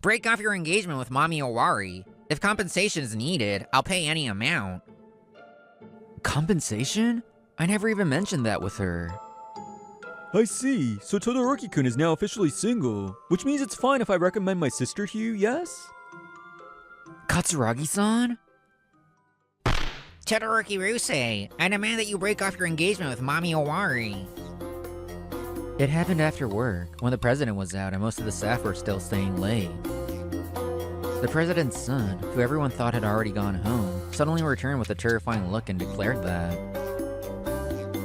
Break off your engagement with Mommy Owari. If compensation is needed, I'll pay any amount. Compensation? I never even mentioned that with her. I see, so Todoroki-kun is now officially single, which means it's fine if I recommend my sister to you, yes? Katsuragi-san? Todoroki Ryusei, I demand that you break off your engagement with Mommy Owari. It happened after work, when the president was out and most of the staff were still staying late. The president's son, who everyone thought had already gone home, suddenly returned with a terrifying look and declared that.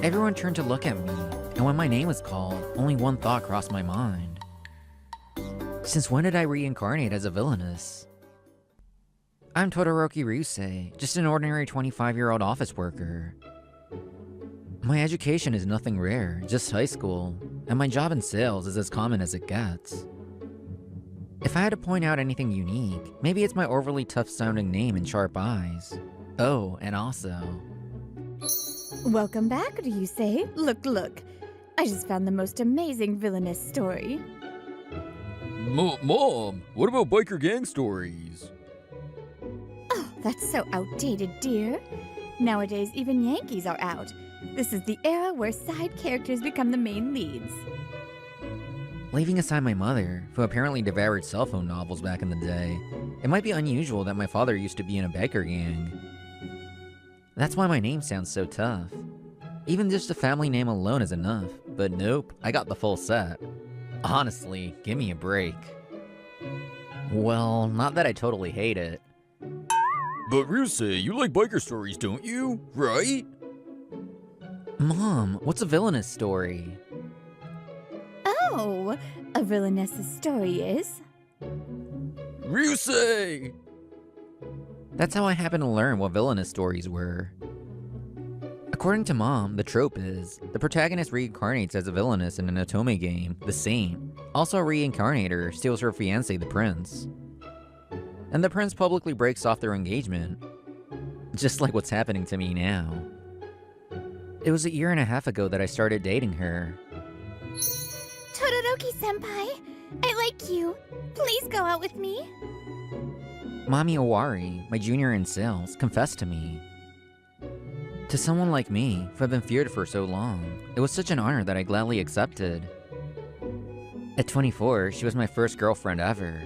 Everyone turned to look at me, and when my name was called, only one thought crossed my mind. Since when did I reincarnate as a villainess? I'm Todoroki Ryusei, just an ordinary 25-year-old office worker. My education is nothing rare, just high school, and my job in sales is as common as it gets. If I had to point out anything unique, maybe it's my overly tough-sounding name and sharp eyes. Oh, and also... Welcome back, Ryusei. Look. I just found the most amazing villainous story. Mom, what about biker gang stories? Oh, that's so outdated, dear. Nowadays, even Yankees are out. This is the era where side characters become the main leads. Leaving aside my mother, who apparently devoured cell phone novels back in the day, it might be unusual that my father used to be in a biker gang. That's why my name sounds so tough. Even just a family name alone is enough, but nope, I got the full set. Honestly, give me a break. Well, not that I totally hate it. But Ryusei, you like biker stories, don't you? Right? Mom, what's a villainous story? Oh, a villainess's story is... Ryusei! That's how I happened to learn what villainous stories were. According to Mom, the trope is, the protagonist reincarnates as a villainess in an otome game, the Saint. Also a reincarnator steals her fiancé, the prince. And the prince publicly breaks off their engagement. Just like what's happening to me now. It was 1.5 years ago that I started dating her. Todoroki-senpai, I like you. Please go out with me. Mommy Owari, my junior in sales, confessed to me. To someone like me, who had been feared for so long, it was such an honor that I gladly accepted. At 24, she was my first girlfriend ever.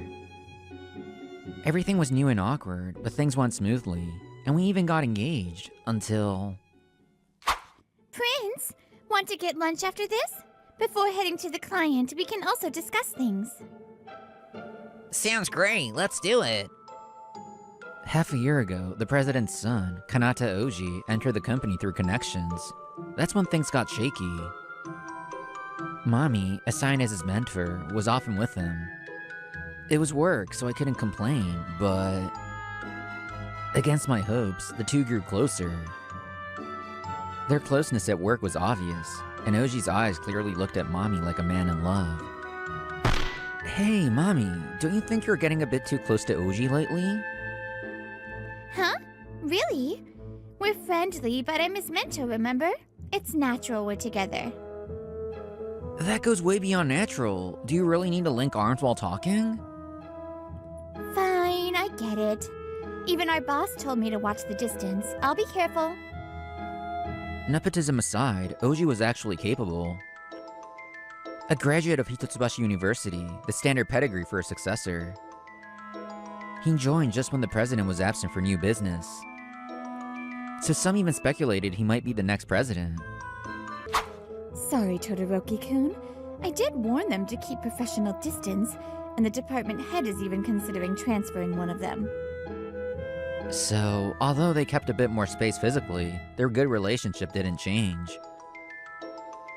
Everything was new and awkward, but things went smoothly, and we even got engaged, until... Prince, want to get lunch after this? Before heading to the client, we can also discuss things. Sounds great, let's do it. Half a year ago, the president's son, Kanata Oji, entered the company through connections. That's when things got shaky. Mommy, assigned as his mentor, was often with him. It was work, so I couldn't complain, but... against my hopes, the two grew closer. Their closeness at work was obvious, and Oji's eyes clearly looked at Mommy like a man in love. Hey, Mommy, don't you think you're getting a bit too close to Oji lately? Huh? Really? We're friendly, but I'm his mentor, remember? It's natural we're together. That goes way beyond natural. Do you really need to link arms while talking? Fine, I get it. Even our boss told me to watch the distance. I'll be careful. Nepotism aside, Oji was actually capable. A graduate of Hitotsubashi University, the standard pedigree for a successor. He joined just when the president was absent for new business. So some even speculated he might be the next president. Sorry, Todoroki-kun. I did warn them to keep professional distance, and the department head is even considering transferring one of them. So, although they kept a bit more space physically, their good relationship didn't change.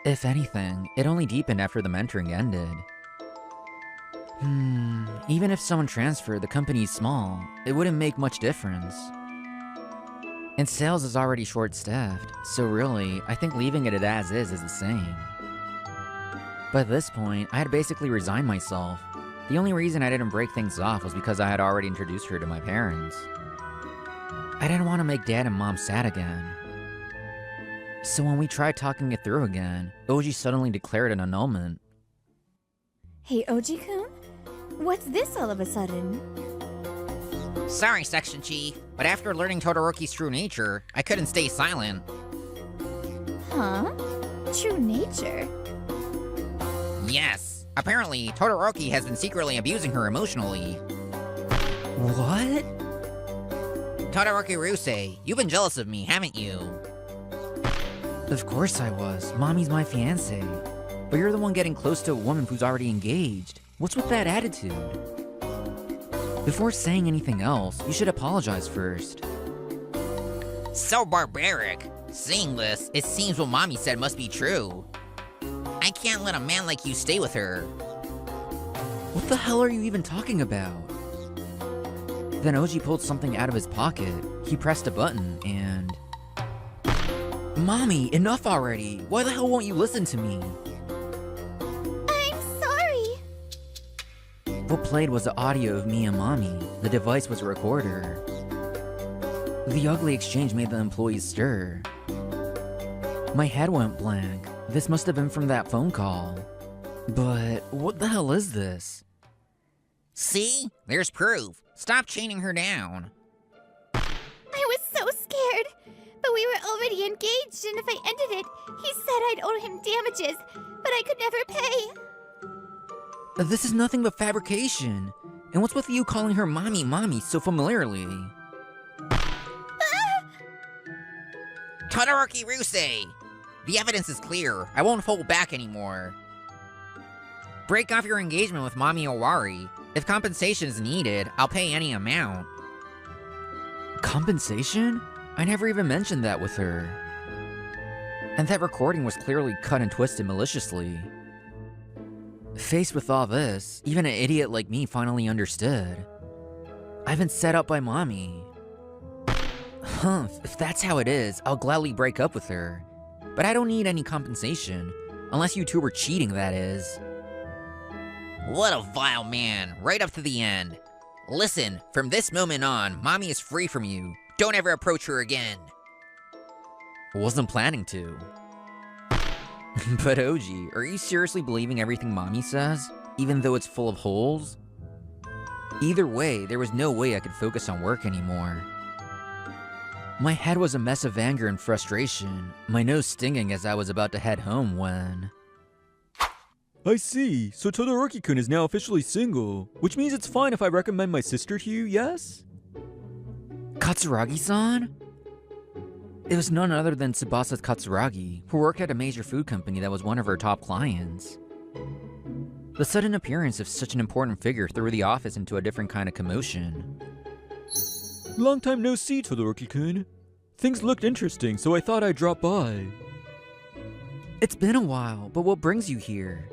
If anything, it only deepened after the mentoring ended. Even if someone transferred, the company's small, it wouldn't make much difference. And sales is already short-staffed, so really, I think leaving it as is the same. By this point, I had basically resigned myself. The only reason I didn't break things off was because I had already introduced her to my parents. I didn't want to make Dad and Mom sad again. So when we tried talking it through again, Oji suddenly declared an annulment. Hey, Oji-kun? What's this all of a sudden? Sorry, Section Chief, but after learning Todoroki's true nature, I couldn't stay silent. Huh? True nature? Yes. Apparently, Todoroki has been secretly abusing her emotionally. What? Todoroki Ryusei, you've been jealous of me, haven't you? Of course I was. Mommy's my fiancé. But you're the one getting close to a woman who's already engaged. What's with that attitude? Before saying anything else, you should apologize first. So barbaric. Seeing this, it seems what Mommy said must be true. I can't let a man like you stay with her. What the hell are you even talking about? Then Oji pulled something out of his pocket. He pressed a button and... Mommy, enough already! Why the hell won't you listen to me? I'm sorry! What played was the audio of me and Mommy. The device was a recorder. The ugly exchange made the employees stir. My head went blank. This must have been from that phone call. But what the hell is this? See? There's proof. Stop chaining her down. I was so scared. But we were already engaged, and if I ended it, he said I'd owe him damages, but I could never pay. This is nothing but fabrication. And what's with you calling her Mommy Mommy so familiarly? Todoroki Ryusei! The evidence is clear. I won't hold back anymore. Break off your engagement with Mami Owari. If compensation is needed, I'll pay any amount. Compensation? I never even mentioned that with her. And that recording was clearly cut and twisted maliciously. Faced with all this, even an idiot like me finally understood. I've been set up by Mommy. If that's how it is, I'll gladly break up with her. But I don't need any compensation. Unless you two were cheating, that is. What a vile man, right up to the end. Listen, from this moment on, Mommy is free from you. Don't ever approach her again. Wasn't planning to. But Oji, are you seriously believing everything Mommy says? Even though it's full of holes? Either way, there was no way I could focus on work anymore. My head was a mess of anger and frustration, my nose stinging as I was about to head home when... I see. So Todoroki-kun is now officially single, which means it's fine if I recommend my sister to you, yes? Katsuragi-san? It was none other than Tsubasa Katsuragi, who worked at a major food company that was one of her top clients. The sudden appearance of such an important figure threw the office into a different kind of commotion. Long time no see, Todoroki-kun. Things looked interesting, so I thought I'd drop by. It's been a while, but what brings you here?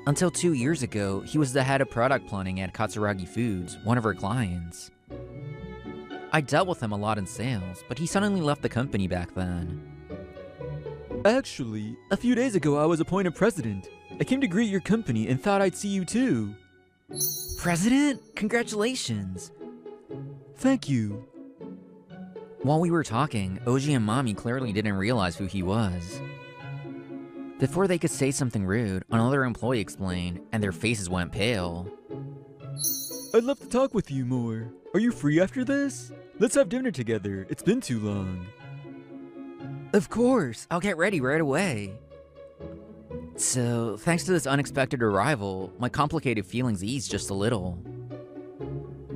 Until 2 years ago, he was the head of product planning at Katsuragi Foods, one of her clients. I dealt with him a lot in sales, but he suddenly left the company back then. Actually, a few days ago I was appointed president. I came to greet your company and thought I'd see you too. President? Congratulations! Thank you. While we were talking, Oji and Mommy clearly didn't realize who he was. Before they could say something rude, another employee explained, and their faces went pale. I'd love to talk with you more. Are you free after this? Let's have dinner together. It's been too long. Of course, I'll get ready right away. So, thanks to this unexpected arrival, my complicated feelings eased just a little.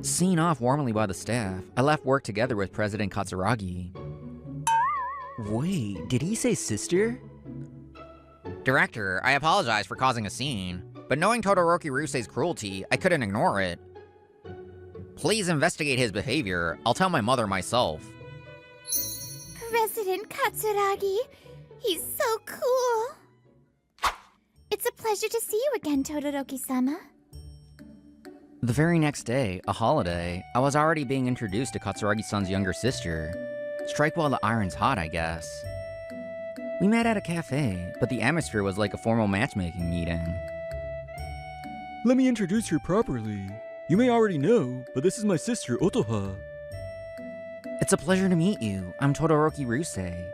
Seen off warmly by the staff, I left work together with President Katsuragi. Wait, did he say sister? Director, I apologize for causing a scene, but knowing Todoroki Ryusei's cruelty, I couldn't ignore it. Please investigate his behavior. I'll tell my mother myself. President Katsuragi, he's so cool. It's a pleasure to see you again, Todoroki-sama. The very next day, a holiday, I was already being introduced to Katsuragi-san's younger sister. Strike while the iron's hot, I guess. We met at a cafe, but the atmosphere was like a formal matchmaking meeting. Let me introduce her properly. You may already know, but this is my sister, Otoha. It's a pleasure to meet you. I'm Todoroki Ryusei.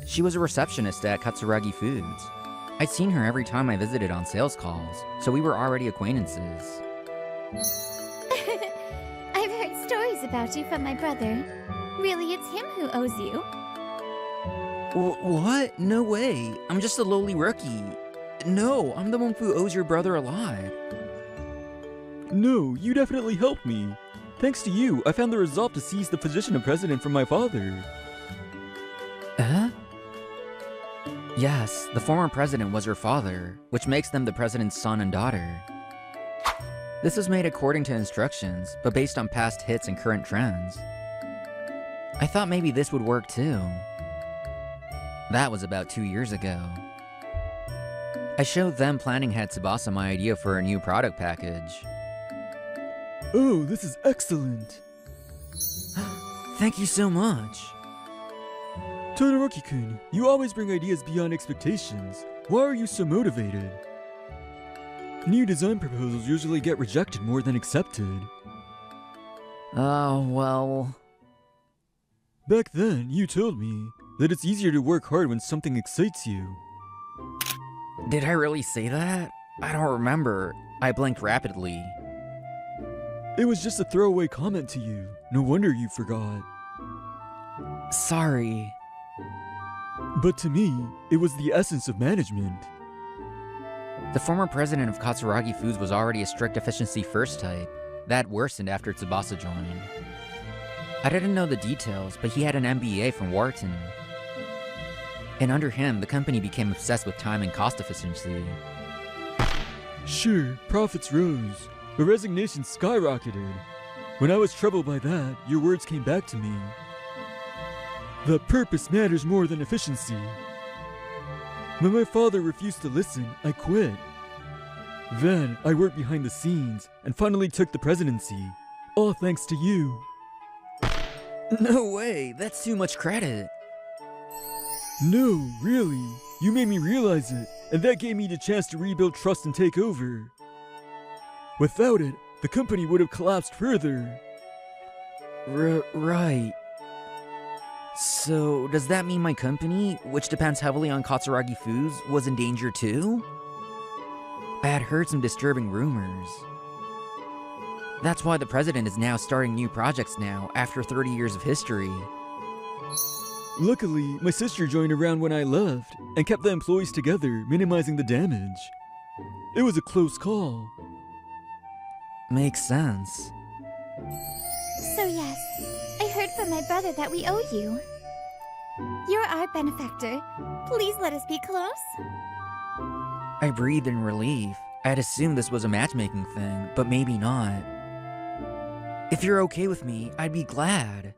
She was a receptionist at Katsuragi Foods. I'd seen her every time I visited on sales calls, so we were already acquaintances. I've heard stories about you from my brother. Really, it's him who owes you. What? No way. I'm just a lowly rookie. No, I'm the one who owes your brother a lot. No, you definitely helped me. Thanks to you, I found the resolve to seize the position of president from my father. Yes, the former president was her father, which makes them the president's son and daughter. This was made according to instructions, but based on past hits and current trends. I thought maybe this would work too. That was about 2 years ago. I showed them planning head Tsubasa my idea for a new product package. Oh, this is excellent. Thank you so much. Todoroki-kun, you always bring ideas beyond expectations. Why are you so motivated? New design proposals usually get rejected more than accepted. Well... Back then, you told me that it's easier to work hard when something excites you. Did I really say that? I don't remember. I blinked rapidly. It was just a throwaway comment to you. No wonder you forgot. Sorry. But to me, it was the essence of management. The former president of Katsuragi Foods was already a strict efficiency first type. That worsened after Tsubasa joined. I didn't know the details, but he had an MBA from Wharton. And under him, the company became obsessed with time and cost efficiency. Sure, profits rose, but resignations skyrocketed. When I was troubled by that, your words came back to me. That purpose matters more than efficiency. When my father refused to listen, I quit. Then, I worked behind the scenes and finally took the presidency. All thanks to you. No way, that's too much credit. No, really. You made me realize it, and that gave me the chance to rebuild trust and take over. Without it, the company would have collapsed further. Right. So, does that mean my company, which depends heavily on Katsuragi Foods, was in danger too? I had heard some disturbing rumors. That's why the president is now starting new projects now, after 30 years of history. Luckily, my sister joined around when I left, and kept the employees together, minimizing the damage. It was a close call. Makes sense. So yes, I heard from my brother that we owe you. You're our benefactor. Please let us be close. I breathed in relief. I had assumed this was a matchmaking thing, but maybe not. If you're okay with me, I'd be glad.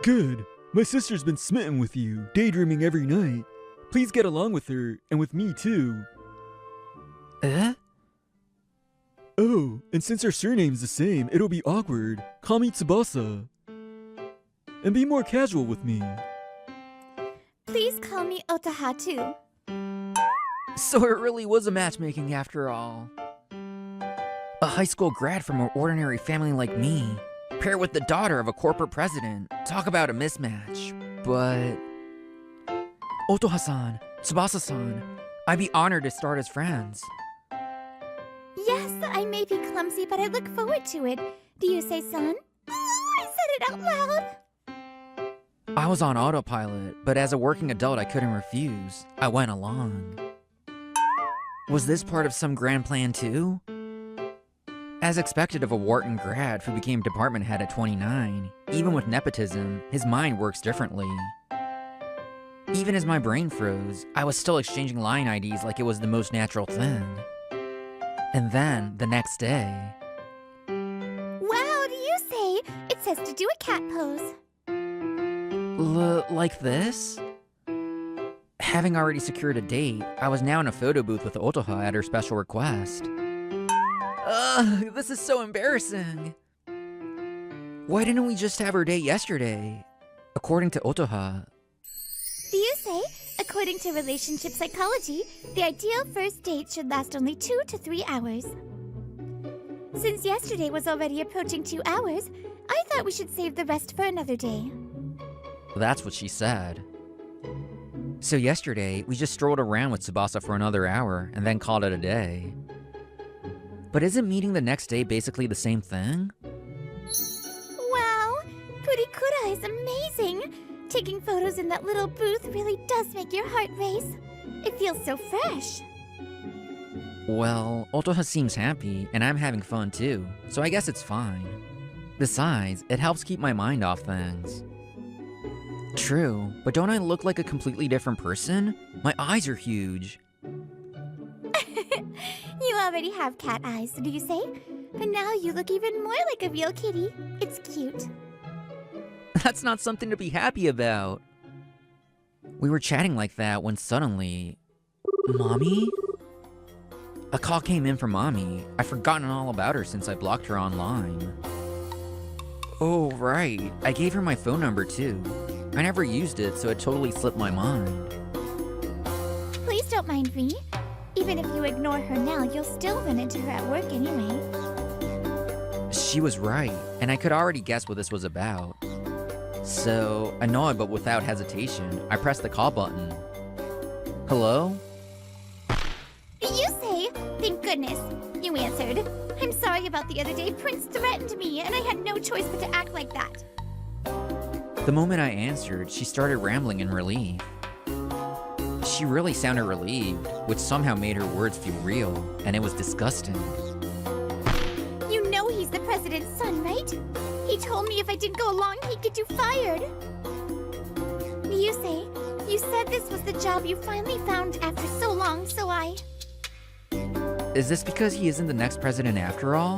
Good. My sister's been smitten with you, daydreaming every night. Please get along with her, and with me too. Oh, and since our surname's the same, it'll be awkward. Call me Tsubasa. And be more casual with me. Please call me Otaha too. So it really was a matchmaking after all. A high school grad from an ordinary family like me, paired with the daughter of a corporate president. Talk about a mismatch. But... Otoha-san, Tsubasa-san, I'd be honored to start as friends. Yes, I may be clumsy, but I look forward to it. Do you say son? I said it out loud. I was on autopilot, but as a working adult I couldn't refuse. I went along. Was this part of some grand plan too? As expected of a Wharton grad who became department head at 29, even with nepotism, his mind works differently. Even as my brain froze, I was still exchanging line IDs like it was the most natural thing. And then, the next day... Wow, do you say? It says to do a cat pose. Like this? Having already secured a date, I was now in a photo booth with Otoha at her special request. Ugh, this is so embarrassing. Why didn't we just have our date yesterday? According to Otoha. Do you say, according to relationship psychology, the ideal first date should last only 2 to 3 hours? Since yesterday was already approaching 2 hours, I thought we should save the rest for another day. That's what she said. So yesterday, we just strolled around with Tsubasa for another hour and then called it a day. But isn't meeting the next day basically the same thing? Wow, Purikura is amazing. Taking photos in that little booth really does make your heart race. It feels so fresh. Well, Otoha seems happy, and I'm having fun too, so I guess it's fine. Besides, it helps keep my mind off things. True, but don't I look like a completely different person? My eyes are huge. You already have cat eyes, do you say? But now you look even more like a real kitty. It's cute. That's not something to be happy about. We were chatting like that when suddenly... Mommy? A call came in from Mommy. I've forgotten all about her since I blocked her online. Oh, right. I gave her my phone number too. I never used it, so it totally slipped my mind. Please don't mind me. Even if you ignore her now, you'll still run into her at work anyway. She was right, and I could already guess what this was about. So, annoyed but without hesitation, I pressed the call button. Hello? You say, thank goodness, you answered. I'm sorry about the other day. Prince threatened me, and I had no choice but to act like that. The moment I answered, she started rambling in relief. She really sounded relieved, which somehow made her words feel real, and it was disgusting. You know he's the president's son, right? He told me if I didn't go along, he'd get you fired. You said this was the job you finally found after so long, so I... Is this because he isn't the next president after all?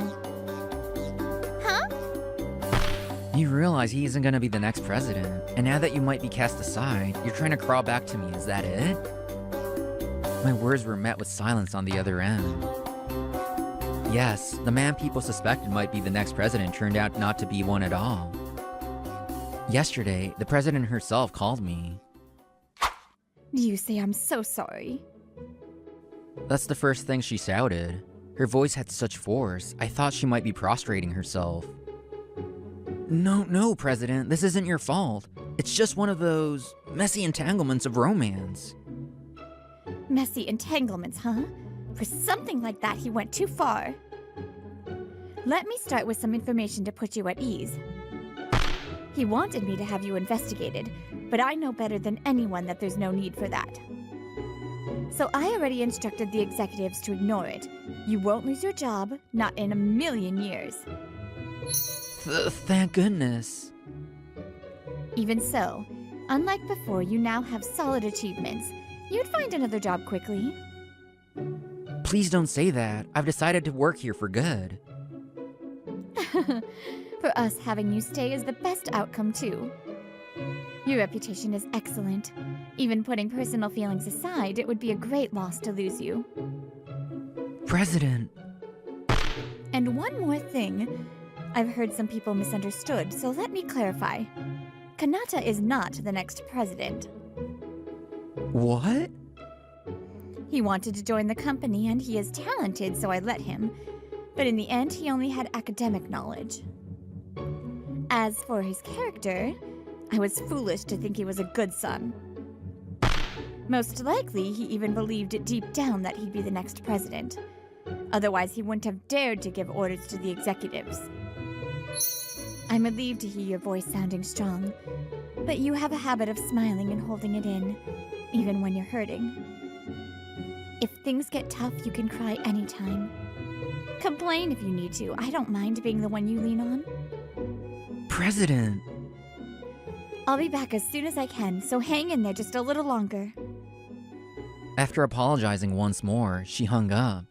Huh? You realize he isn't gonna be the next president, and now that you might be cast aside, you're trying to crawl back to me, is that it? My words were met with silence on the other end. Yes, the man people suspected might be the next president turned out not to be one at all. Yesterday, the president herself called me. You say I'm so sorry. That's the first thing she shouted. Her voice had such force, I thought she might be prostrating herself. No, President, this isn't your fault. It's just one of those messy entanglements of romance. Messy entanglements, huh? For something like that, he went too far. Let me start with some information to put you at ease. He wanted me to have you investigated, but I know better than anyone that there's no need for that. So I already instructed the executives to ignore it. You won't lose your job, not in a million years. Thank goodness. Even so, unlike before, you now have solid achievements. You'd find another job quickly. Please don't say that. I've decided to work here for good. For us, having you stay is the best outcome, too. Your reputation is excellent. Even putting personal feelings aside, it would be a great loss to lose you. President. And one more thing. I've heard some people misunderstood, so let me clarify. Kanata is not the next president. What? He wanted to join the company, and he is talented, so I let him. But in the end, he only had academic knowledge. As for his character, I was foolish to think he was a good son. Most likely, he even believed it deep down that he'd be the next president. Otherwise, he wouldn't have dared to give orders to the executives. I'm relieved to hear your voice sounding strong, but you have a habit of smiling and holding it in, even when you're hurting. If things get tough, you can cry anytime. Complain if you need to. I don't mind being the one you lean on. President. I'll be back as soon as I can, so hang in there just a little longer. After apologizing once more, she hung up.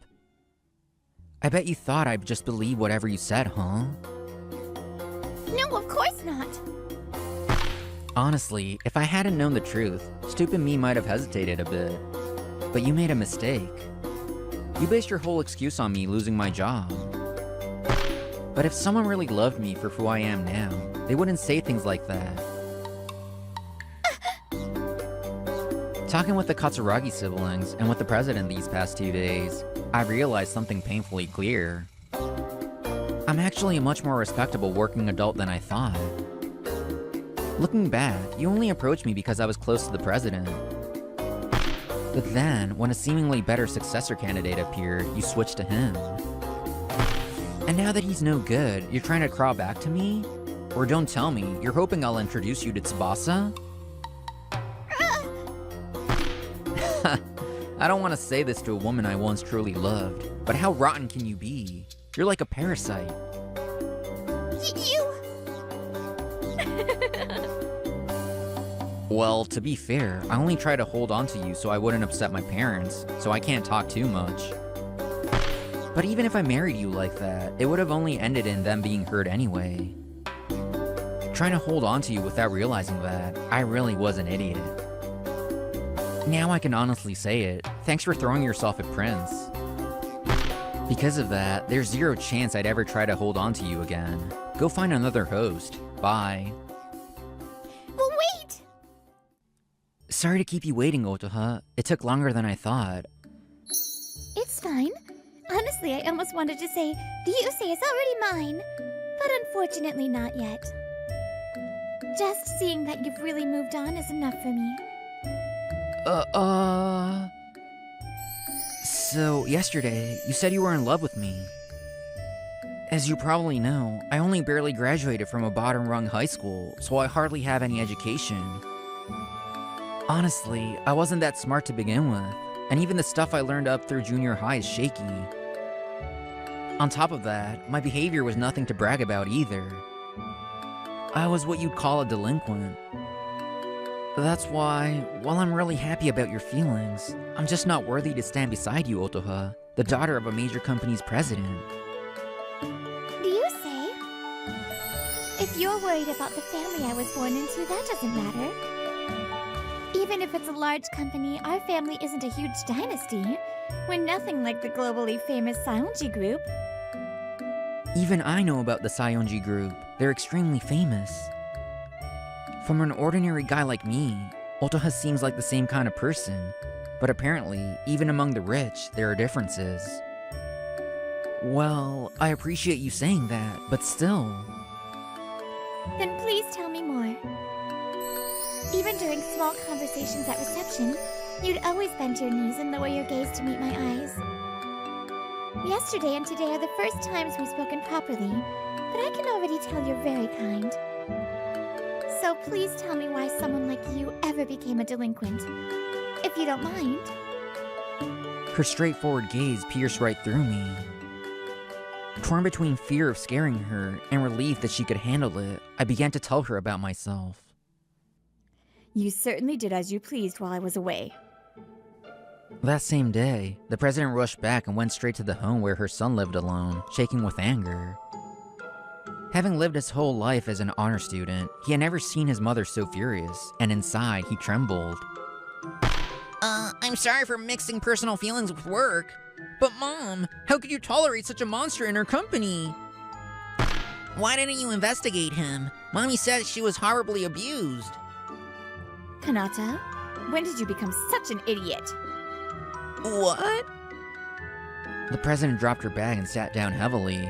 I bet you thought I'd just believe whatever you said, huh? No, of course not. Honestly, if I hadn't known the truth, stupid me might have hesitated a bit. But you made a mistake. You based your whole excuse on me losing my job. But if someone really loved me for who I am now, they wouldn't say things like that. Talking with the Katsuragi siblings and with the president these past 2 days, I realized something painfully clear. I'm actually a much more respectable working adult than I thought. Looking back, you only approached me because I was close to the president. But then, when a seemingly better successor candidate appeared, you switched to him. And now that he's no good, you're trying to crawl back to me? Or don't tell me, you're hoping I'll introduce you to Tsubasa? I don't want to say this to a woman I once truly loved, but how rotten can you be? You're like a parasite. You... Well, to be fair, I only try to hold on to you so I wouldn't upset my parents, so I can't talk too much. But even if I married you like that, it would have only ended in them being hurt anyway. Trying to hold on to you without realizing that, I really was an idiot. Now I can honestly say it, thanks for throwing yourself at Prince. Because of that, there's zero chance I'd ever try to hold on to you again. Go find another host. Bye. Well, wait! Sorry to keep you waiting, Otoha. It took longer than I thought. It's fine. Honestly, I almost wanted to say, the Yusei is already mine. But unfortunately not yet. Just seeing that you've really moved on is enough for me. So, yesterday, you said you were in love with me. As you probably know, I only barely graduated from a bottom-rung high school, so I hardly have any education. Honestly, I wasn't that smart to begin with, and even the stuff I learned up through junior high is shaky. On top of that, my behavior was nothing to brag about either. I was what you'd call a delinquent. That's why, while I'm really happy about your feelings, I'm just not worthy to stand beside you, Otoha, the daughter of a major company's president. Do you say? If you're worried about the family I was born into, that doesn't matter. Even if it's a large company, our family isn't a huge dynasty. We're nothing like the globally famous Saionji group. Even I know about the Saionji group. They're extremely famous. From an ordinary guy like me, Otoha seems like the same kind of person, but apparently, even among the rich, there are differences. Well, I appreciate you saying that, but still. Then please tell me more. Even during small conversations at reception, you'd always bend your knees and lower your gaze to meet my eyes. Yesterday and today are the first times we've spoken properly, but I can already tell you're very kind. So please tell me why someone like you ever became a delinquent, if you don't mind. Her straightforward gaze pierced right through me. Torn between fear of scaring her and relief that she could handle it, I began to tell her about myself. You certainly did as you pleased while I was away. That same day, the president rushed back and went straight to the home where her son lived alone, shaking with anger. Having lived his whole life as an honor student, he had never seen his mother so furious, and inside, he trembled. I'm sorry for mixing personal feelings with work, but Mom, how could you tolerate such a monster in her company? Why didn't you investigate him? Mommy said she was horribly abused. Kanata, when did you become such an idiot? What? The president dropped her bag and sat down heavily.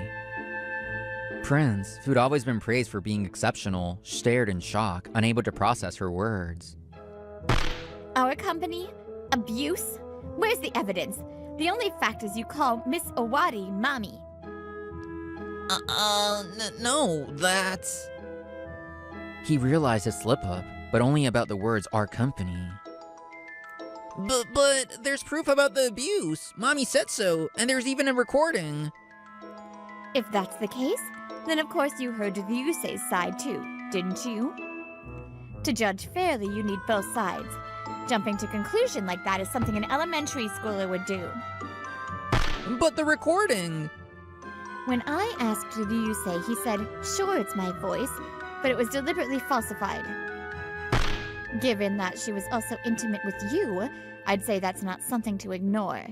Prince, who'd always been praised for being exceptional, stared in shock, unable to process her words. Our company? Abuse? Where's the evidence? The only fact is you call Miss Owari Mommy. No, that's... He realized his slip-up, but only about the words "our company." But there's proof about the abuse. Mommy said so, and there's even a recording. If that's the case, then of course you heard the Yusei's side too, didn't you? To judge fairly, you need both sides. Jumping to conclusion like that is something an elementary schooler would do. But the recording! When I asked the Yusei, he said, sure, it's my voice, but it was deliberately falsified. Given that she was also intimate with you, I'd say that's not something to ignore.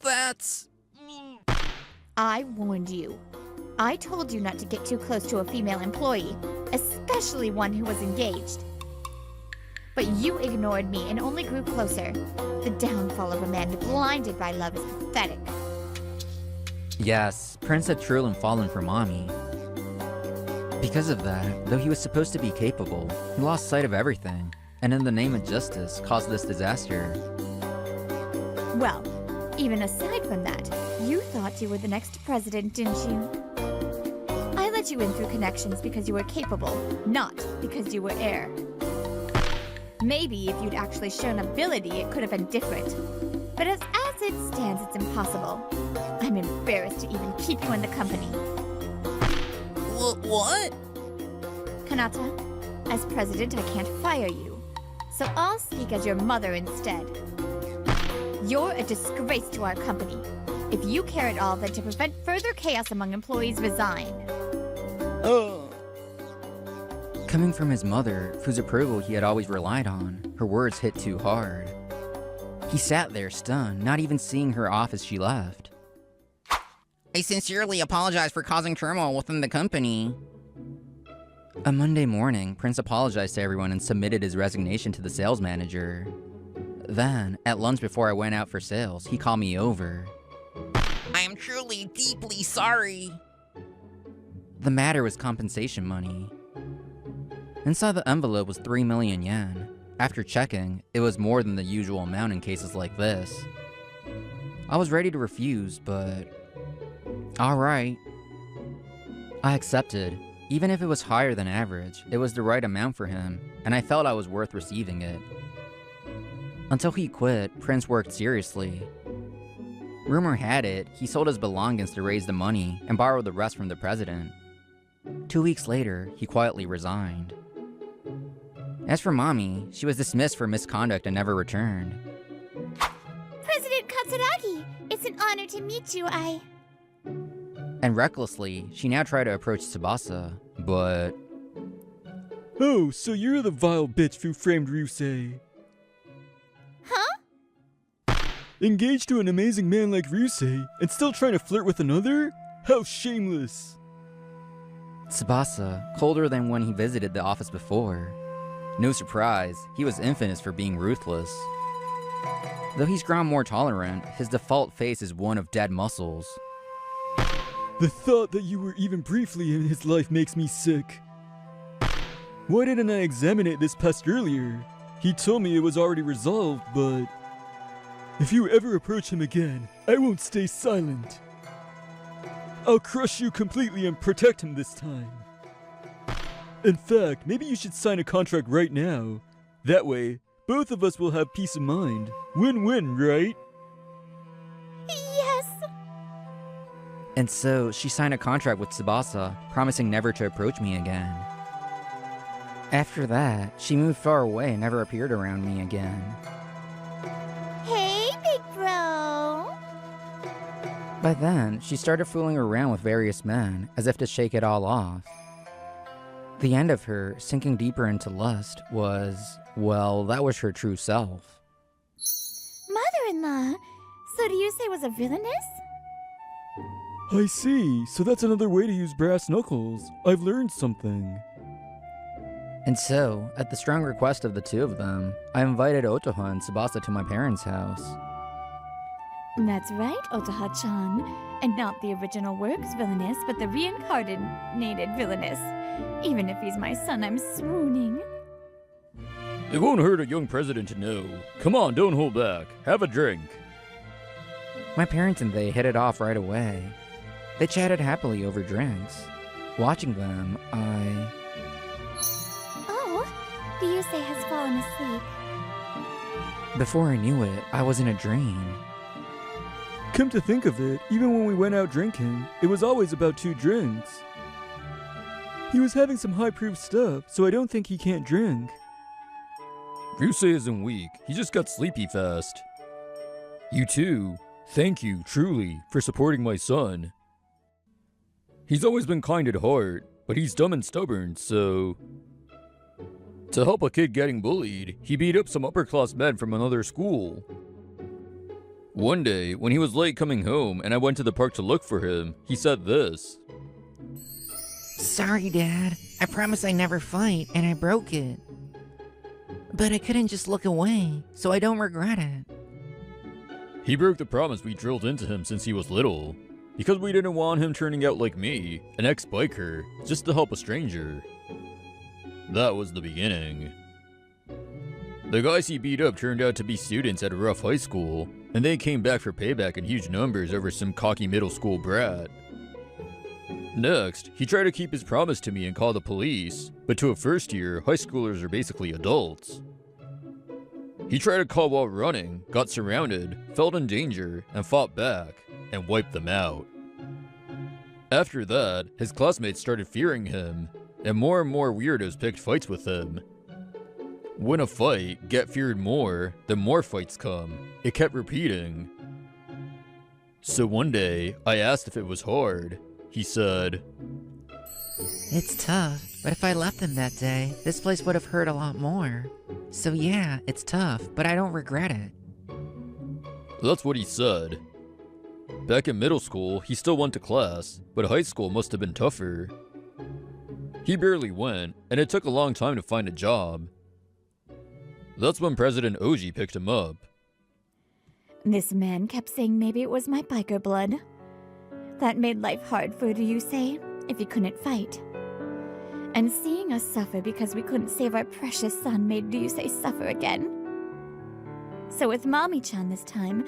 That's... I warned you. I told you not to get too close to a female employee, especially one who was engaged. But you ignored me and only grew closer. The downfall of a man blinded by love is pathetic. Yes, Prince had truly fallen for Mommy. Because of that, though he was supposed to be capable, he lost sight of everything. and in the name of justice, caused this disaster. Well, even aside from that, you thought you were the next president, didn't you? I let you in through connections because you were capable, not because you were heir. Maybe if you'd actually shown ability, it could have been different. But as it stands, it's impossible. I'm embarrassed to even keep you in the company. What? Kanata, as president, I can't fire you. So I'll speak as your mother instead. You're a disgrace to our company. If you care at all, then to prevent further chaos among employees, resign. Coming from his mother, whose approval he had always relied on, her words hit too hard. He sat there stunned, not even seeing her off as she left. I sincerely apologize for causing turmoil within the company. A Monday morning, Prince apologized to everyone and submitted his resignation to the sales manager. Then, at lunch before I went out for sales, he called me over. I am truly, deeply sorry. The matter was compensation money. Inside the envelope was 3 million yen. After checking, it was more than the usual amount in cases like this. I was ready to refuse, but... alright. I accepted. Even if it was higher than average, it was the right amount for him, and I felt I was worth receiving it. Until he quit, Prince worked seriously. Rumor had it, he sold his belongings to raise the money and borrowed the rest from the president. 2 weeks later, he quietly resigned. As for Mommy, she was dismissed for misconduct and never returned. President Katsuragi, it's an honor to meet you, And recklessly, she now tried to approach Tsubasa, but... Oh, so you're the vile bitch who framed Ryusei. Huh? Engaged to an amazing man like Ryusei, and still trying to flirt with another? How shameless! Tsubasa, colder than when he visited the office before. No surprise, he was infamous for being ruthless. Though he's grown more tolerant, his default face is one of dead muscles. The thought that you were even briefly in his life makes me sick. Why didn't I examine it this past earlier? He told me it was already resolved, but... if you ever approach him again, I won't stay silent. I'll crush you completely and protect him this time. In fact, maybe you should sign a contract right now. That way, both of us will have peace of mind. Win-win, right? Yes. And so, she signed a contract with Tsubasa, promising never to approach me again. After that, she moved far away and never appeared around me again. Hey, big bro. By then, she started fooling around with various men, as if to shake it all off. The end of her, sinking deeper into lust, was, well, that was her true self. Mother-in-law, so Ryusei was a villainess? I see, so that's another way to use brass knuckles. I've learned something. And so, at the strong request of the two of them, I invited Otoha and Tsubasa to my parents' house. That's right, Otoha-chan. And not the original works villainess, but the reincarnated villainess. Even if he's my son, I'm swooning. It won't hurt a young president to know. Come on, don't hold back. Have a drink. My parents and they hit it off right away. They chatted happily over drinks. Watching them, Oh, Ryusei has fallen asleep. Before I knew it, I was in a dream. Come to think of it, even when we went out drinking, it was always about 2 drinks. He was having some high-proof stuff, so I don't think he can't drink. Ryusei isn't weak, he just got sleepy fast. You too. Thank you, truly, for supporting my son. He's always been kind at heart, but he's dumb and stubborn, so... To help a kid getting bullied, he beat up some upper-class men from another school. One day, when he was late coming home and I went to the park to look for him, he said this. Sorry, Dad. I promise I never fight, and I broke it. But I couldn't just look away, so I don't regret it. He broke the promise we drilled into him since he was little, because we didn't want him turning out like me, an ex-biker, just to help a stranger. That was the beginning. The guys he beat up turned out to be students at a rough high school, and they came back for payback in huge numbers over some cocky middle school brat. Next, he tried to keep his promise to me and call the police, but to a first year, high schoolers are basically adults. He tried to call while running, got surrounded, felt in danger, and fought back, and wiped them out. After that, his classmates started fearing him, and more weirdos picked fights with him. Win a fight, get feared more, then more fights come. It kept repeating. So one day, I asked if it was hard. He said, It's tough, but if I left them that day, this place would have hurt a lot more. So yeah, it's tough, but I don't regret it. That's what he said. Back in middle school, he still went to class, but high school must have been tougher. He barely went, and it took a long time to find a job. That's when President Oji picked him up. This man kept saying maybe it was my biker blood. That made life hard for Ryusei if he couldn't fight. And seeing us suffer because we couldn't save our precious son made Ryusei suffer again. So with Mommy-chan this time,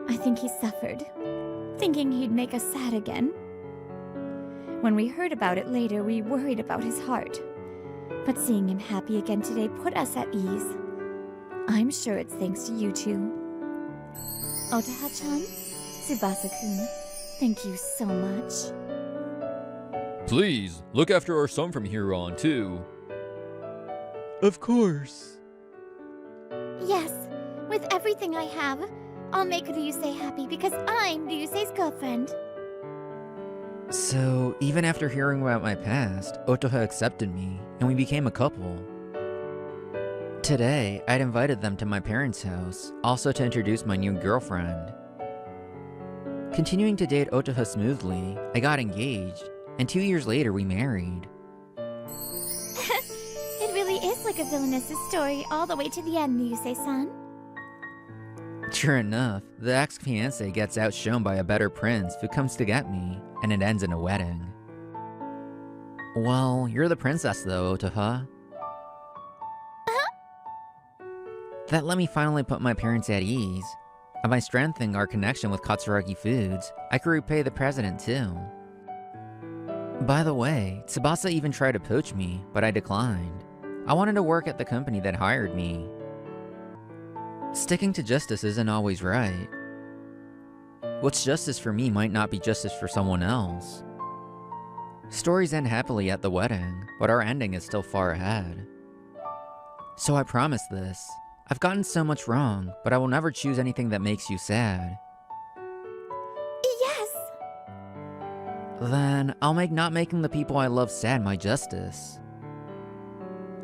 I think he suffered, thinking he'd make us sad again. When we heard about it later, we worried about his heart. But seeing him happy again today put us at ease. I'm sure it's thanks to you two. Otaha-chan, Tsubasa-kun, thank you so much. Please, look after our son from here on, too. Of course. Yes, with everything I have, I'll make Ryusei happy because I'm Ryusei's girlfriend. So, even after hearing about my past, Otoha accepted me, and we became a couple. Today, I'd invited them to my parents' house, also to introduce my new girlfriend. Continuing to date Otoha smoothly, I got engaged, and 2 years later we married. It really is like a villainous story all the way to the end, Ryusei-san. Sure enough, the ex-fiancé gets outshone by a better prince who comes to get me, and it ends in a wedding. Well, you're the princess though, Otoha. That let me finally put my parents at ease, and by strengthening our connection with Katsuragi Foods, I could repay the president too. By the way, Tsubasa even tried to poach me, but I declined. I wanted to work at the company that hired me. Sticking to justice isn't always right. What's justice for me might not be justice for someone else. Stories end happily at the wedding, but our ending is still far ahead. So I promise this. I've gotten so much wrong, but I will never choose anything that makes you sad. Yes! Then I'll make not making the people I love sad my justice.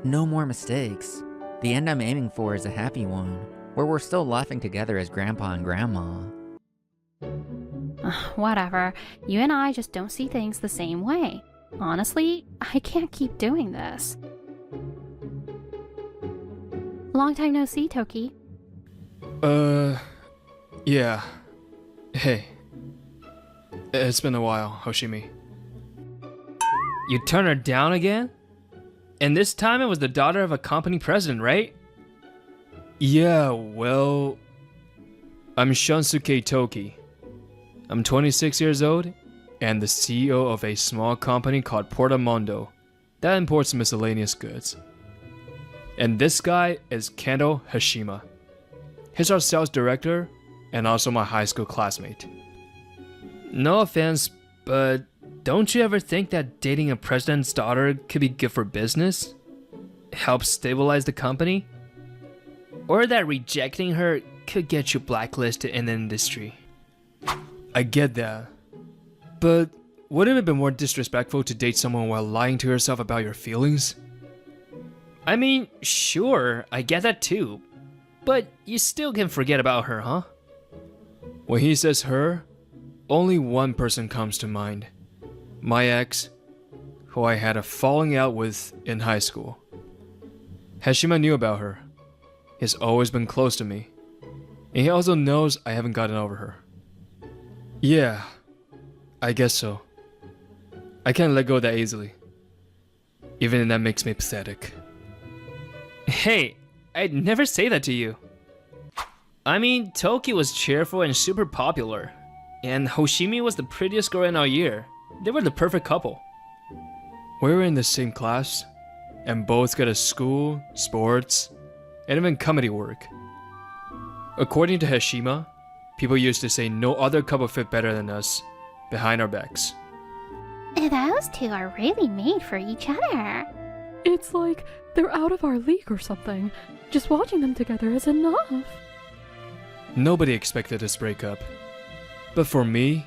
No more mistakes. The end I'm aiming for is a happy one, where we're still laughing together as Grandpa and Grandma. Whatever. You and I just don't see things the same way. Honestly, I can't keep doing this. Long time no see, Toki. Yeah. Hey. It's been a while, Hoshimi. You turned her down again? And this time it was the daughter of a company president, right? Yeah, well... I'm Shunsuke Toki. I'm 26 years old, and the CEO of a small company called Portamondo that imports miscellaneous goods. And this guy is Kendo Hashima. He's our sales director, and also my high school classmate. No offense, but don't you ever think that dating a president's daughter could be good for business? Help stabilize the company? Or that rejecting her could get you blacklisted in the industry? I get that. But wouldn't it have been more disrespectful to date someone while lying to yourself about your feelings? I mean, sure, I get that too. But you still can forget about her, huh? When he says her, only one person comes to mind. My ex, who I had a falling out with in high school. Hashima knew about her. He's always been close to me. And he also knows I haven't gotten over her. Yeah, I guess so. I can't let go that easily. Even that makes me pathetic. Hey, I'd never say that to you. I mean, Toki was cheerful and super popular, and Hoshimi was the prettiest girl in our year. They were the perfect couple. We were in the same class, and both good at school, sports, and even comedy work. According to Hashima, people used to say no other couple fit better than us behind our backs. Those two are really made for each other. It's like they're out of our league or something. Just watching them together is enough. Nobody expected this breakup. But for me,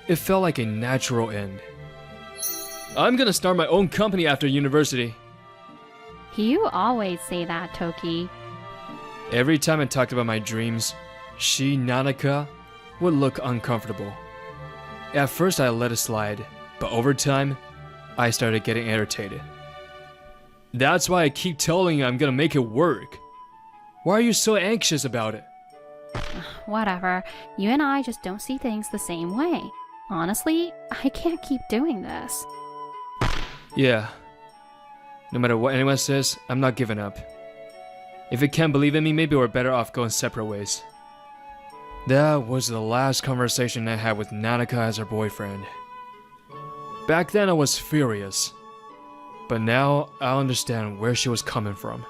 it felt like a natural end. I'm gonna start my own company after university. You always say that, Toki. Every time I talked about my dreams, she, Nanaka, would look uncomfortable. At first I let it slide, but over time, I started getting irritated. That's why I keep telling you I'm gonna make it work. Why are you so anxious about it? Whatever. You and I just don't see things the same way. Honestly, I can't keep doing this. Yeah. No matter what anyone says, I'm not giving up. If you can't believe in me, maybe we're better off going separate ways. That was the last conversation I had with Nanaka as her boyfriend. Back then I was furious. But now I understand where she was coming from.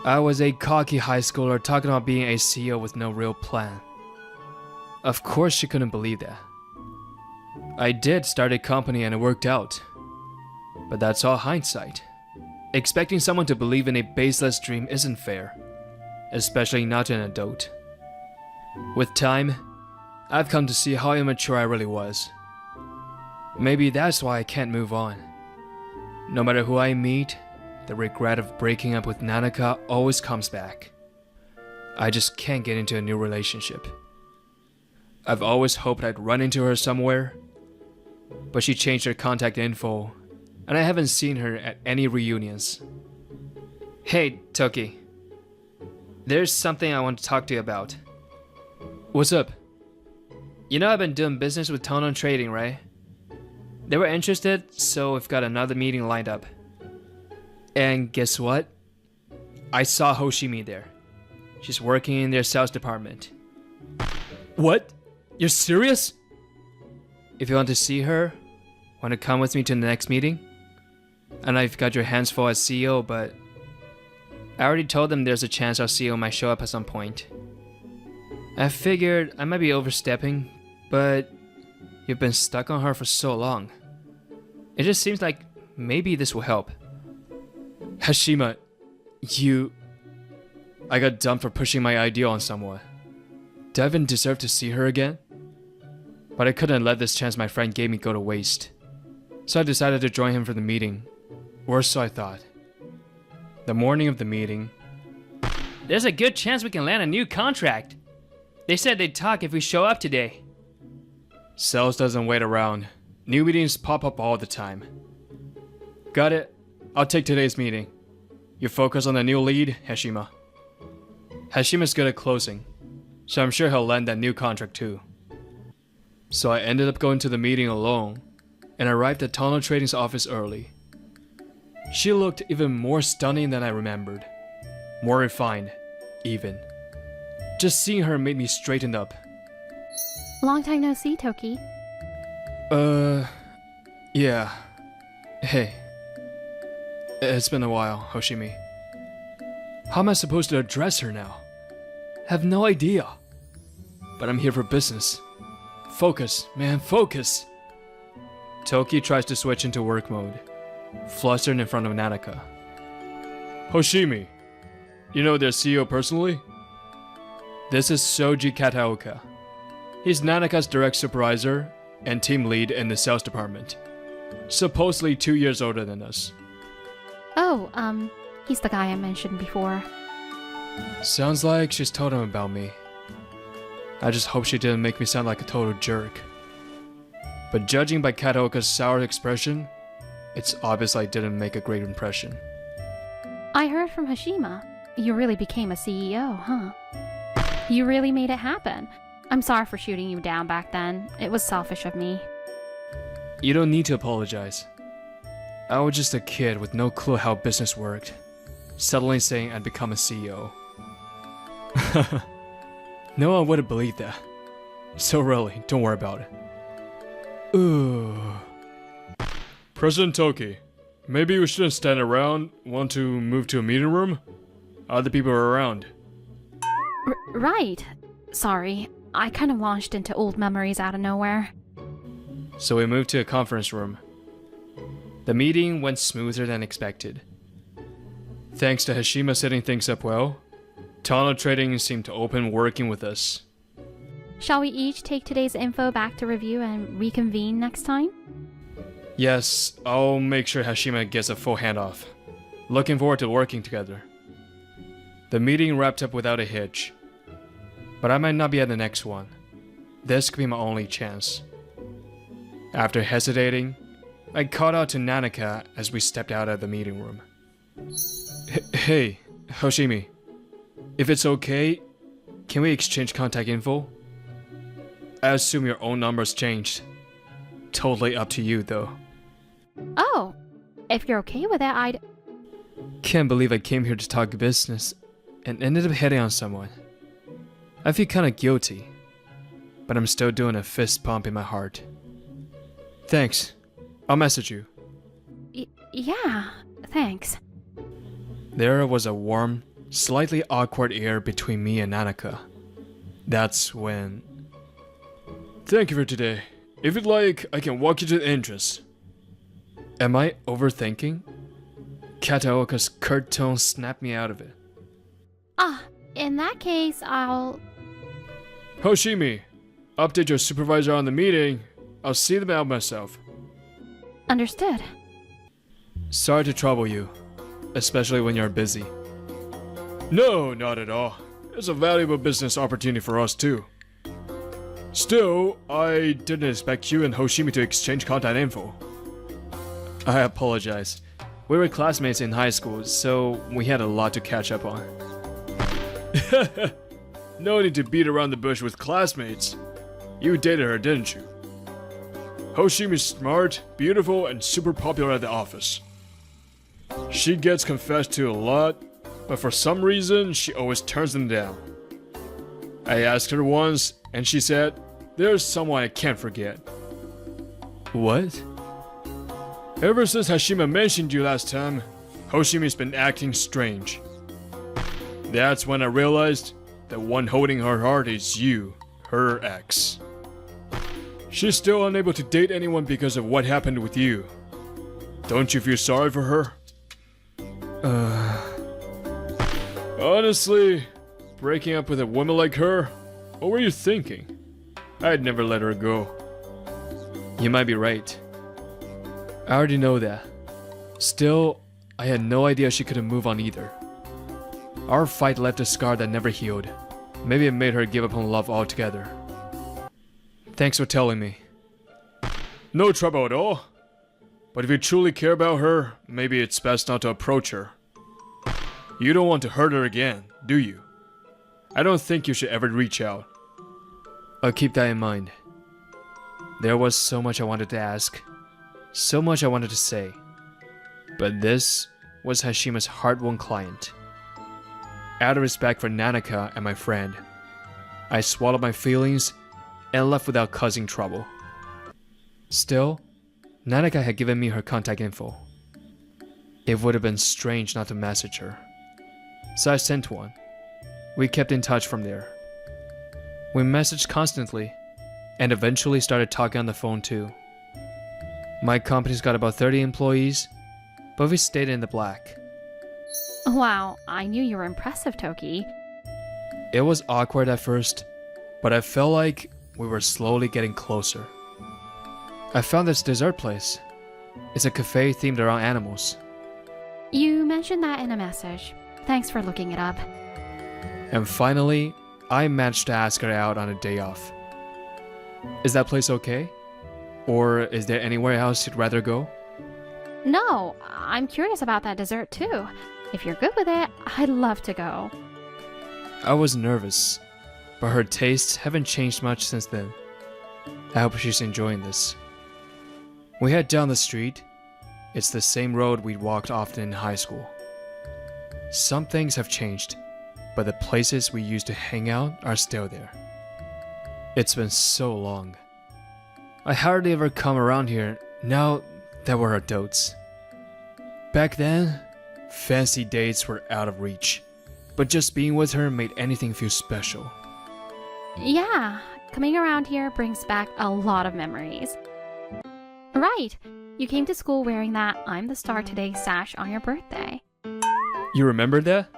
I was a cocky high schooler talking about being a CEO with no real plan. Of course she couldn't believe that. I did start a company and it worked out. But that's all hindsight. Expecting someone to believe in a baseless dream isn't fair, especially not to an adult. With time, I've come to see how immature I really was. Maybe that's why I can't move on. No matter who I meet, the regret of breaking up with Nanaka always comes back. I just can't get into a new relationship. I've always hoped I'd run into her somewhere, but she changed her contact info, and I haven't seen her at any reunions. Hey, Toki. There's something I want to talk to you about. What's up? You know I've been doing business with Tono Trading, right? They were interested, so we've got another meeting lined up. And guess what? I saw Hoshimi there. She's working in their sales department. What? You're serious? If you want to see her, want to come with me to the next meeting? I know you've got your hands full as CEO, but I already told them there's a chance our CEO might show up at some point. I figured I might be overstepping, but you've been stuck on her for so long. It just seems like maybe this will help. Hashima, I got dumped for pushing my idea on someone. Do I even deserve to see her again? But I couldn't let this chance my friend gave me go to waste. So I decided to join him for the meeting. Or so I thought. The morning of the meeting, there's a good chance we can land a new contract. They said they'd talk if we show up today. Sales doesn't wait around. New meetings pop up all the time. Got it. I'll take today's meeting. You focus on the new lead, Hashima. Hashima's good at closing, so I'm sure he'll land that new contract too. So I ended up going to the meeting alone, and arrived at Tono Trading's office early. She looked even more stunning than I remembered. More refined, even. Just seeing her made me straighten up. Long time no see, Toki. Yeah. Hey. It's been a while, Hoshimi. How am I supposed to address her now? Have no idea. But I'm here for business. Focus, man, focus! Toki tries to switch into work mode, flustered in front of Nanaka. Hoshimi, you know their CEO personally? This is Soji Kataoka. He's Nanaka's direct supervisor and team lead in the sales department. Supposedly 2 years older than us. Oh, he's the guy I mentioned before. Sounds like she's told him about me. I just hope she didn't make me sound like a total jerk. But judging by Kataoka's sour expression, it's obvious I didn't make a great impression. I heard from Hashima. You really became a CEO, huh? You really made it happen. I'm sorry for shooting you down back then. It was selfish of me. You don't need to apologize. I was just a kid with no clue how business worked. suddenly saying I'd become a CEO. No one would have believed that. So really, don't worry about it. Ooh. President Toki, maybe we shouldn't stand around. Want to move to a meeting room? Other people are around. Right. Sorry, I kind of launched into old memories out of nowhere. So we moved to a conference room. The meeting went smoother than expected. Thanks to Hashima setting things up well, Tano Trading seemed to open working with us. Shall we each take today's info back to review and reconvene next time? Yes, I'll make sure Hashima gets a full handoff. Looking forward to working together. The meeting wrapped up without a hitch. But I might not be at the next one. This could be my only chance. After hesitating, I called out to Nanaka as we stepped out of the meeting room. Hey, Hoshimi. If it's okay, can we exchange contact info? I assume your own number's changed. Totally up to you, though. Oh, if you're okay with it, I'd... Can't believe I came here to talk business and ended up hitting on someone. I feel kinda guilty, but I'm still doing a fist pump in my heart. Thanks. I'll message you. Yeah, thanks. There was a warm, slightly awkward air between me and Nanaka. That's when... Thank you for today. If you'd like, I can walk you to the entrance. Am I overthinking? Kataoka's curt tone snapped me out of it. In that case, I'll... Hoshimi, update your supervisor on the meeting. I'll see them out myself. Understood. Sorry to trouble you, especially when you're busy. No, not at all. It's a valuable business opportunity for us too. Still, I didn't expect you and Hoshimi to exchange contact info. I apologize. We were classmates in high school, so we had a lot to catch up on. No need to beat around the bush with classmates. You dated her, didn't you? Hoshimi's smart, beautiful, and super popular at the office. She gets confessed to a lot, but for some reason, she always turns them down. I asked her once, and she said, "There's someone I can't forget." What? Ever since Hashima mentioned you last time, Hoshimi's been acting strange. That's when I realized that one holding her heart is you, her ex. She's still unable to date anyone because of what happened with you. Don't you feel sorry for her? Honestly, breaking up with a woman like her, what were you thinking? I'd never let her go. You might be right. I already know that. Still, I had no idea she couldn't move on either. Our fight left a scar that never healed. Maybe it made her give up on love altogether. Thanks for telling me. No trouble at all. But if you truly care about her, maybe it's best not to approach her. You don't want to hurt her again, do you? I don't think you should ever reach out. I'll keep that in mind. There was so much I wanted to ask. So much I wanted to say. But this was Hashima's heart-won client. Out of respect for Nanaka and my friend, I swallowed my feelings and left without causing trouble. Still, Nanaka had given me her contact info. It would have been strange not to message her. So I sent one. We kept in touch from there. We messaged constantly, and eventually started talking on the phone too. My company's got about 30 employees, but we stayed in the black. Wow, I knew you were impressive, Toki. It was awkward at first, but I felt like we were slowly getting closer. I found this dessert place. It's a cafe themed around animals. You mentioned that in a message. Thanks for looking it up. And finally, I managed to ask her out on a day off. Is that place okay? Or is there anywhere else you'd rather go? No, I'm curious about that dessert too. If you're good with it, I'd love to go. I was nervous, but her tastes haven't changed much since then. I hope she's enjoying this. We head down the street. It's the same road we'd walked often in high school. Some things have changed, but the places we used to hang out are still there. It's been so long. I hardly ever come around here now that we're adults. Back then, fancy dates were out of reach, but just being with her made anything feel special. Yeah, coming around here brings back a lot of memories. Right, you came to school wearing that I'm the Star Today sash on your birthday. You remember that?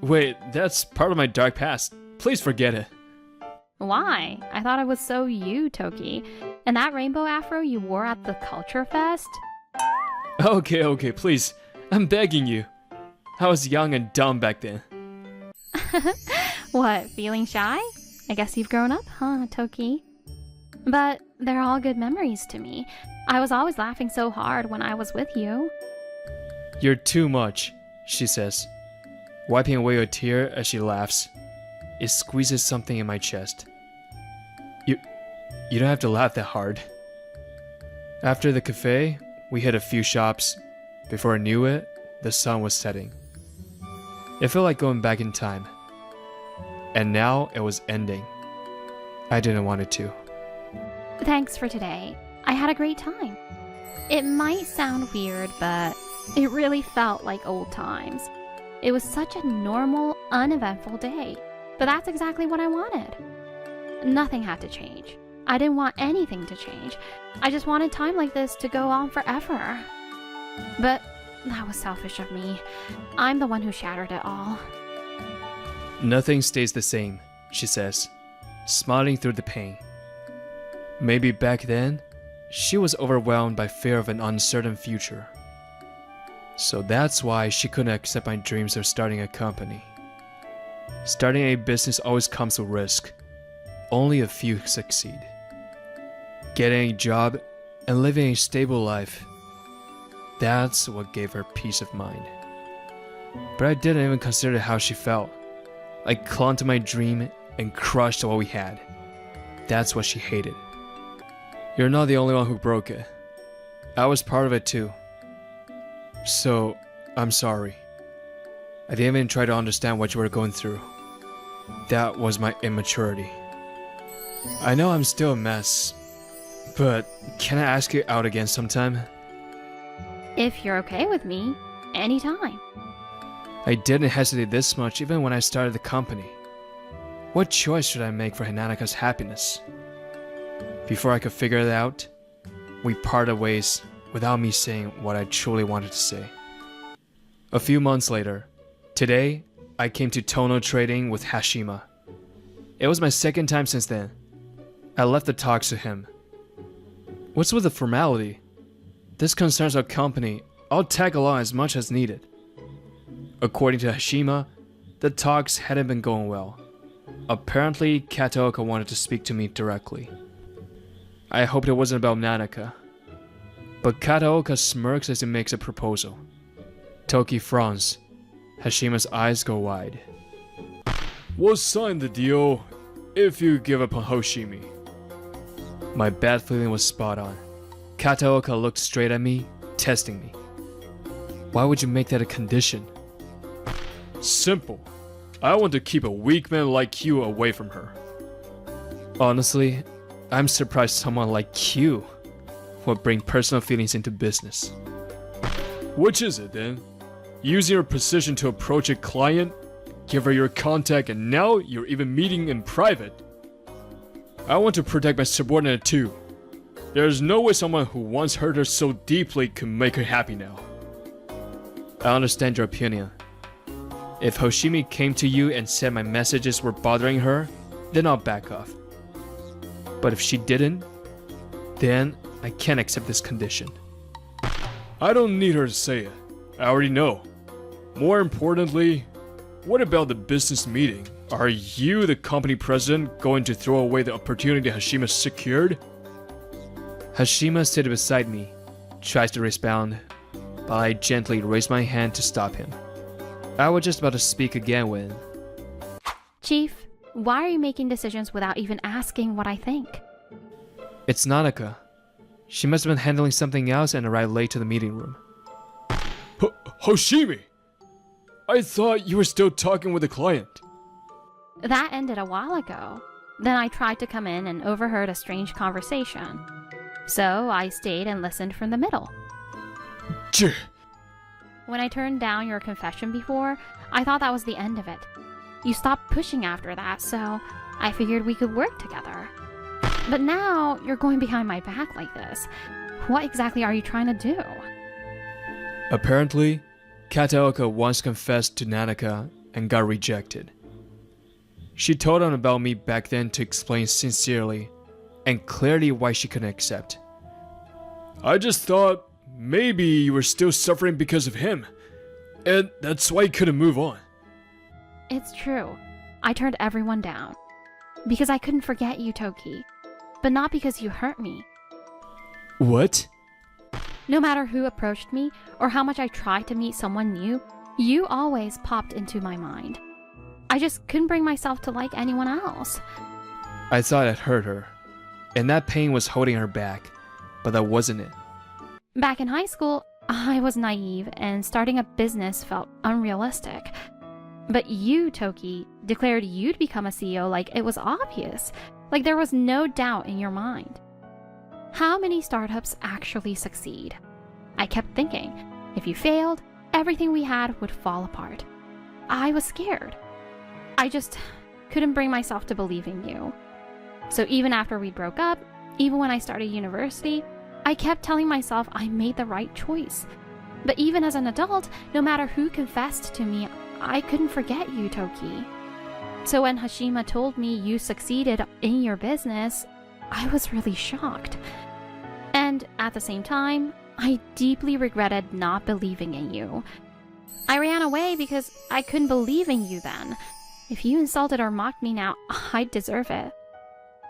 Wait, that's part of my dark past. Please forget it. Why? I thought it was so you, Toki. And that rainbow afro you wore at the Culture Fest? Okay, please. I'm begging you. I was young and dumb back then. What, feeling shy? I guess you've grown up, huh, Toki? But they're all good memories to me. I was always laughing so hard when I was with you. You're too much, she says, wiping away a tear as she laughs. It squeezes something in my chest. You don't have to laugh that hard. After the cafe, we hit a few shops. Before I knew it, the sun was setting. It felt like going back in time. And now it was ending. I didn't want it to. Thanks for today. I had a great time. It might sound weird, but it really felt like old times. It was such a normal, uneventful day. But that's exactly what I wanted. Nothing had to change. I didn't want anything to change. I just wanted time like this to go on forever. But that was selfish of me. I'm the one who shattered it all. Nothing stays the same, she says, smiling through the pain. Maybe back then, she was overwhelmed by fear of an uncertain future. So that's why she couldn't accept my dreams of starting a company. Starting a business always comes with risk. Only a few succeed. Getting a job and living a stable life, that's what gave her peace of mind. But I didn't even consider how she felt. I clung to my dream and crushed what we had. That's what she hated. You're not the only one who broke it. I was part of it too. So, I'm sorry. I didn't even try to understand what you were going through. That was my immaturity. I know I'm still a mess, but can I ask you out again sometime? If you're okay with me, anytime. I didn't hesitate this much even when I started the company. What choice should I make for Hinataka's happiness? Before I could figure it out, we parted ways without me saying what I truly wanted to say. A few months later, today, I came to Tono Trading with Hashima. It was my second time since then. I left the talks to him. What's with the formality? This concerns our company. I'll tag along as much as needed. According to Hashima, the talks hadn't been going well. Apparently, Kataoka wanted to speak to me directly. I hoped it wasn't about Nanaka. But Kataoka smirks as he makes a proposal. Toki frowns. Hashima's eyes go wide. We'll sign the deal if you give up on Hoshimi. My bad feeling was spot on. Kataoka looked straight at me, testing me. Why would you make that a condition? Simple. I want to keep a weak man like you away from her. Honestly, I'm surprised someone like you would bring personal feelings into business. Which is it then? Using your position to approach a client, give her your contact, and now you're even meeting in private. I want to protect my subordinate too. There's no way someone who once hurt her so deeply could make her happy now. I understand your opinion. If Hoshimi came to you and said my messages were bothering her, then I'll back off. But if she didn't, then I can't accept this condition. I don't need her to say it. I already know. More importantly, what about the business meeting? Are you, the company president, going to throw away the opportunity Hashima secured? Hashima sits beside me, tries to respond, but I gently raise my hand to stop him. I was just about to speak again when... Chief, why are you making decisions without even asking what I think? It's Nanaka. She must have been handling something else and arrived late to the meeting room. Hoshimi! I thought you were still talking with a client. That ended a while ago. Then I tried to come in and overheard a strange conversation. So I stayed and listened from the middle. Tch. When I turned down your confession before, I thought that was the end of it. You stopped pushing after that, so I figured we could work together. But now you're going behind my back like this. What exactly are you trying to do? Apparently, Kataoka once confessed to Nanaka and got rejected. She told him about me back then to explain sincerely and clearly why she couldn't accept. I just thought maybe you were still suffering because of him, and that's why you couldn't move on. It's true. I turned everyone down. Because I couldn't forget you, Toki. But not because you hurt me. What? No matter who approached me or how much I tried to meet someone new, you always popped into my mind. I just couldn't bring myself to like anyone else. I thought I'd hurt her, and that pain was holding her back, but that wasn't it. Back in high school, I was naive and starting a business felt unrealistic. But you, Toki, declared you'd become a CEO like it was obvious, like there was no doubt in your mind. How many startups actually succeed? I kept thinking, if you failed, everything we had would fall apart. I was scared. I just couldn't bring myself to believe in you. So even after we broke up, even when I started university, I kept telling myself I made the right choice. But even as an adult, no matter who confessed to me, I couldn't forget you, Toki. So when Hashima told me you succeeded in your business, I was really shocked. And at the same time, I deeply regretted not believing in you. I ran away because I couldn't believe in you then. If you insulted or mocked me now, I'd deserve it.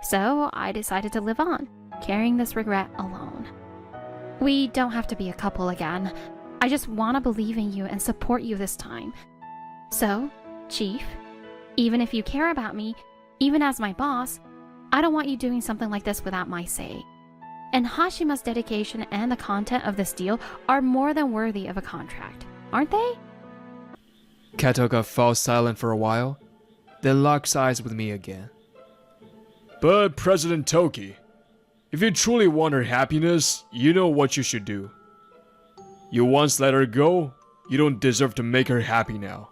So I decided to live on, carrying this regret alone. We don't have to be a couple again. I just want to believe in you and support you this time. So, Chief, even if you care about me, even as my boss, I don't want you doing something like this without my say. And Hashima's dedication and the content of this deal are more than worthy of a contract, aren't they? Kataoka falls silent for a while, then locks eyes with me again. But President Toki, if you truly want her happiness, you know what you should do. You once let her go, you don't deserve to make her happy now.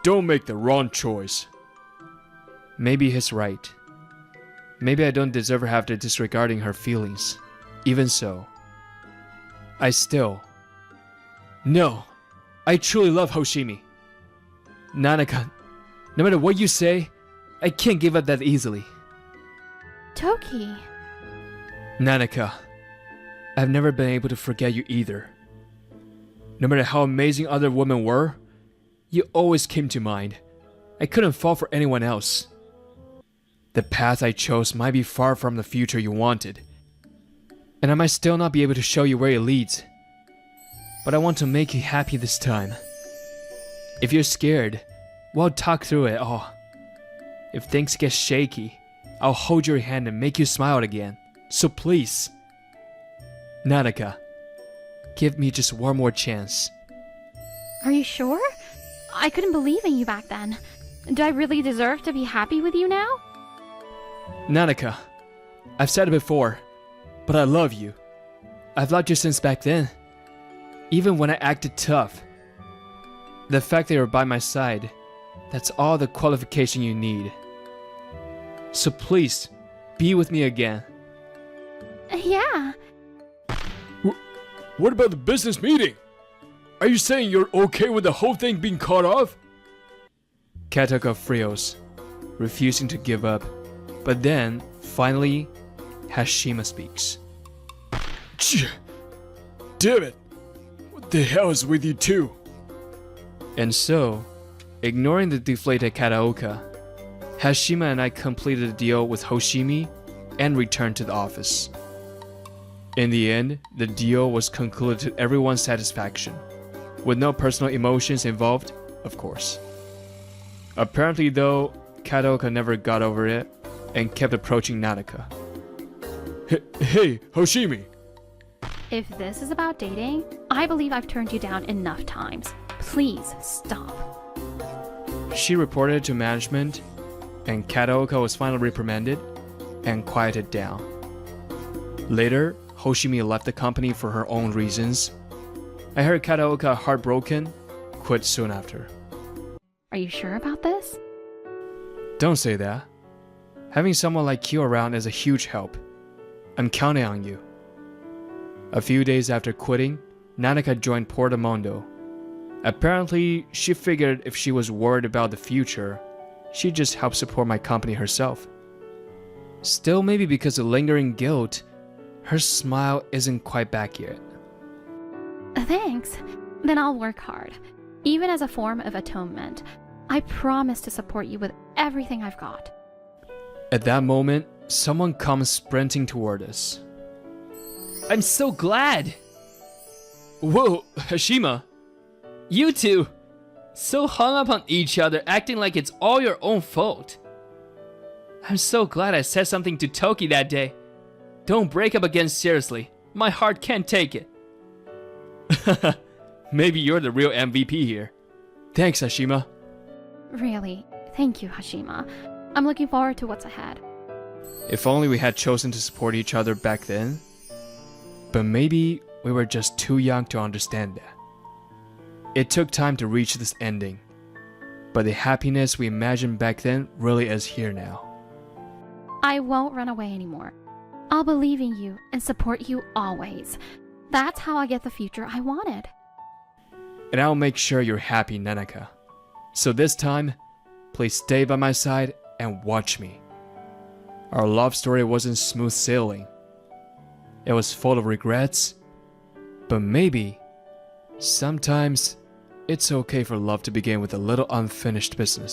Don't make the wrong choice. Maybe he's right. Maybe I don't deserve her after disregarding her feelings. Even so, No, I truly love Hoshimi. Nanaka, no matter what you say, I can't give up that easily. Toki. Nanaka, I've never been able to forget you either. No matter how amazing other women were, you always came to mind. I couldn't fall for anyone else. The path I chose might be far from the future you wanted, and I might still not be able to show you where it leads. But I want to make you happy this time. If you're scared, we'll talk through it all. If things get shaky, I'll hold your hand and make you smile again. So please, Nanaka, give me just one more chance. Are you sure? I couldn't believe in you back then. Do I really deserve to be happy with you now? Nanaka, I've said it before, but I love you. I've loved you since back then. Even when I acted tough. The fact that you're by my side, that's all the qualification you need. So please, be with me again. Yeah. What about the business meeting? Are you saying you're okay with the whole thing being cut off? Kataoka frills, refusing to give up. But then, finally, Hashima speaks. Damn it! What the hell is with you two? And so, ignoring the deflated Kataoka, Hashima and I completed a deal with Hoshimi and returned to the office. In the end, the deal was concluded to everyone's satisfaction, with no personal emotions involved, of course. Apparently though, Kataoka never got over it and kept approaching Nanaka. Hey, Hoshimi! If this is about dating, I believe I've turned you down enough times. Please stop. She reported to management, and Kataoka was finally reprimanded and quieted down. Later, Hoshimi left the company for her own reasons. I heard Kataoka, heartbroken, quit soon after. Are you sure about this? Don't say that. Having someone like you around is a huge help. I'm counting on you. A few days after quitting, Nanaka joined Portamondo. Apparently, she figured if she was worried about the future, she'd just help support my company herself. Still, maybe because of lingering guilt, her smile isn't quite back yet. Thanks. Then I'll work hard. Even as a form of atonement. I promise to support you with everything I've got. At that moment, someone comes sprinting toward us. I'm so glad! Whoa, Hashima! You two! So hung up on each other, acting like it's all your own fault. I'm so glad I said something to Toki that day. Don't break up again seriously. My heart can't take it. Maybe you're the real MVP here. Thanks, Hashima. Really, thank you, Hashima. I'm looking forward to what's ahead. If only we had chosen to support each other back then. But maybe we were just too young to understand that. It took time to reach this ending. But the happiness we imagined back then really is here now. I won't run away anymore. I'll believe in you and support you always. That's how I get the future I wanted. And I'll make sure you're happy, Nanaka. So this time, please stay by my side and watch me. Our love story wasn't smooth sailing. It was full of regrets. But maybe, sometimes, it's okay for love to begin with a little unfinished business.